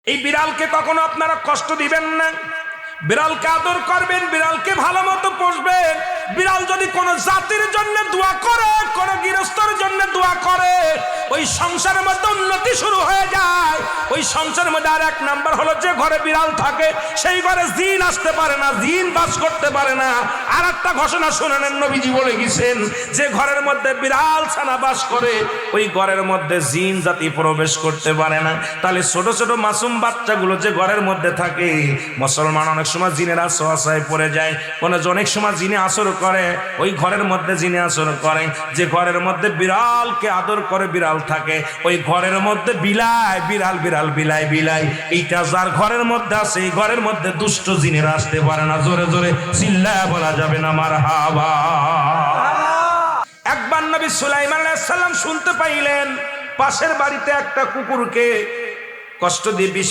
এই বিড়ালকে কখনো আপনারা কষ্ট দিবেন না, বিড়ালকে আদর করবেন, বিড়ালকে ভালো মতো পুষবেন। বিড়াল যদি কোনো জাতির জন্য দোয়া করে, কোনো গৃহস্থর জন্য দোয়া করে, ওই সংসারের মধ্যে উন্নতি শুরু হয়ে যায়। ওই সংসারের মধ্যে আর এক নাম্বার হলো, যে ঘরে বিড়াল থাকে সেই ঘরে জিন আসতে পারে না, জিন বাস করতে পারে না। আর একটা ঘোষণা শুনেন, নবীজি বলে গেছেন, যে ঘরের মধ্যে বিড়াল ছানা বাস করে ওই ঘরের মধ্যে জিন জাতি প্রবেশ করতে পারে না। তাহলে ছোট ছোট মাসুম বাচ্চাগুলো যে ঘরের মধ্যে থাকে, মুসলমান অনেক সময় জিনের আশ্রয় পড়ে যায়, অনেক সময় জিনে আসর করে, ওই ঘরের মধ্যে জিনে আসর করে। যে ঘরের মধ্যে বিড়ালকে আদর করে বিড়াল থাকে, ওই ঘরের মধ্যে বিলাই বিড়াল বিড়াল বিলাই বিলাই, এইটা যার ঘরের মধ্যে আছে এই ঘরের মধ্যে দুষ্ট জিনেরা আসতে পারে না। জোরে জোরে চিল্লায়া বলা যাবে না মারহাবা। একবার নবী সুলাইমান আলাইহিস সালাম শুনতে পাইলেন পাশের বাড়িতে একটা কুকুরকে কষ্ট দিয়ে বিষ